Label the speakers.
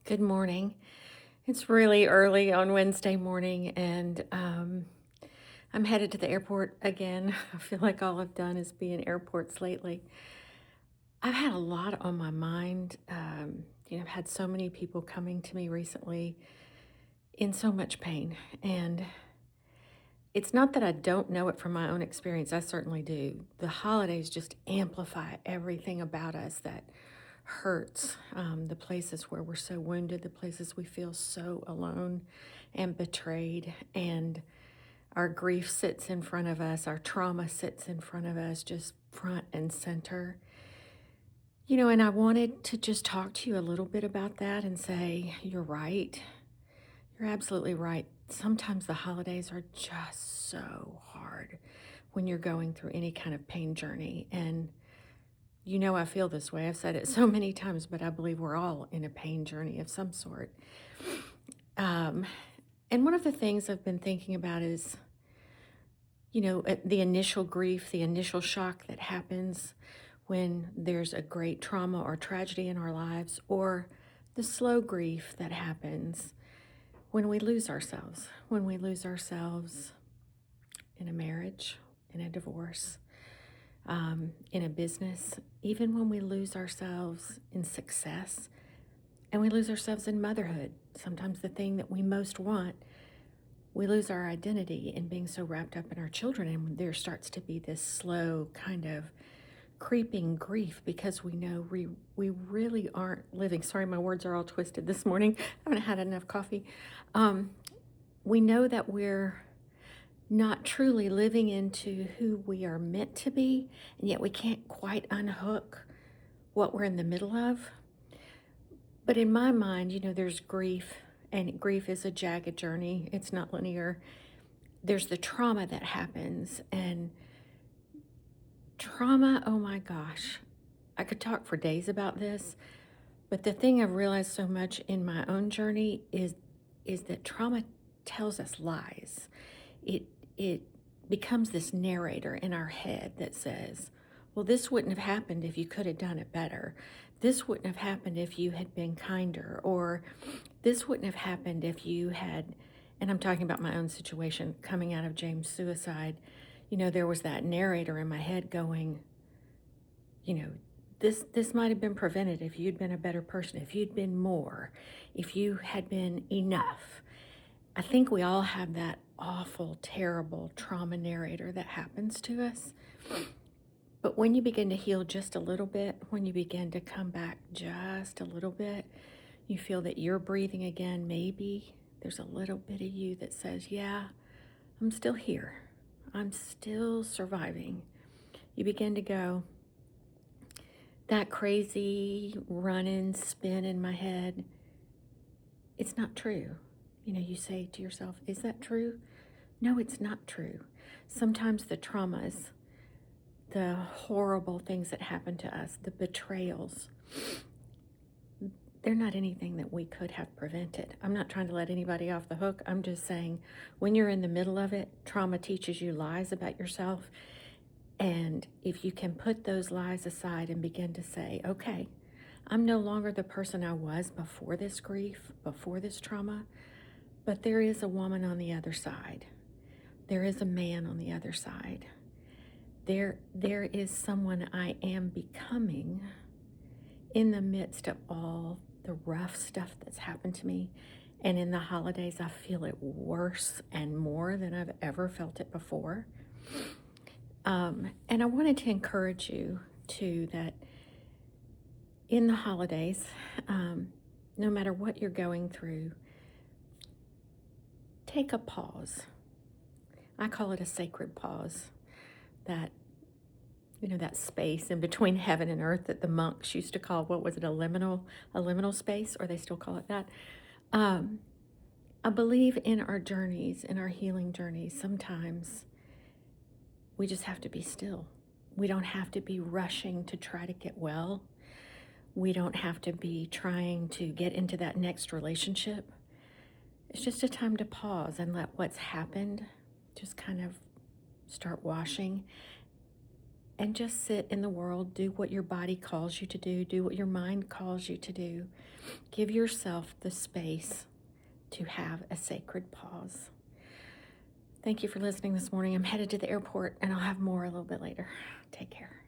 Speaker 1: Good morning. It's really early on Wednesday morning, and I'm headed to the airport again. I feel like all I've done is be in airports lately. I've had a lot on my mind. I've had so many people coming to me recently in so much pain, and it's not that I don't know it from my own experience. I certainly do. The holidays just amplify everything about us that hurts, the places where we're so wounded, the places we feel so alone and betrayed, and our grief sits in front of us, our trauma sits in front of us, just front and center. And I wanted to just talk to you a little bit about that and say, you're right. You're absolutely right. Sometimes the holidays are just so hard when you're going through any kind of pain journey. And I feel this way. I've said it so many times, but I believe we're all in a pain journey of some sort. Um, and one of the things I've been thinking about is, the initial grief, the initial shock that happens when there's a great trauma or tragedy in our lives, or the slow grief that happens when we lose ourselves in a marriage, in a divorce, in a business, even when we lose ourselves in success and we lose ourselves in motherhood. Sometimes the thing that we most want, we lose our identity in being so wrapped up in our children, and there starts to be this slow kind of creeping grief because we know we really aren't living. Sorry, my words are all twisted this morning. I haven't had enough coffee. We know that we're not truly living into who we are meant to be, and yet we can't quite unhook what we're in the middle of. But in my mind, there's grief, and grief is a jagged journey. It's not linear. There's the trauma that happens, and trauma, oh my gosh, I could talk for days about this, but the thing I've realized so much in my own journey is that trauma tells us lies. It becomes this narrator in our head that says, well, this wouldn't have happened if you could have done it better. This wouldn't have happened if you had been kinder, or this wouldn't have happened if you had, and I'm talking about my own situation coming out of James' suicide. There was that narrator in my head going, you know, this might have been prevented if you'd been a better person, if you'd been more, if you had been enough. I think we all have that awful, terrible trauma narrator that happens to us. But when you begin to heal just a little bit, when you begin to come back just a little bit, you feel that you're breathing again. Maybe there's a little bit of you that says, yeah, I'm still here. I'm still surviving. You begin to go, that crazy run and spin in my head, it's not true. You say to yourself, is that true? No, it's not true. Sometimes the traumas, the horrible things that happen to us, the betrayals, they're not anything that we could have prevented. I'm not trying to let anybody off the hook. I'm just saying when you're in the middle of it, trauma teaches you lies about yourself. And if you can put those lies aside and begin to say, okay, I'm no longer the person I was before this grief, before this trauma, but there is a woman on the other side. There is a man on the other side. There is someone I am becoming in the midst of all the rough stuff that's happened to me. And in the holidays, I feel it worse and more than I've ever felt it before. And I wanted to encourage you too that in the holidays, no matter what you're going through, take a pause. I call it a sacred pause. That space in between heaven and earth that the monks used to call, what was it, a liminal space, or they still call it that. I believe in our journeys, in our healing journeys, sometimes we just have to be still. We don't have to be rushing to try to get well. We don't have to be trying to get into that next relationship. It's just a time to pause and let what's happened just kind of start washing, and just sit in the world. Do what your body calls you to do what your mind calls you to do. Give yourself the space to have a sacred pause. Thank you for listening this morning. I'm headed to the airport and I'll have more a little bit later. Take care.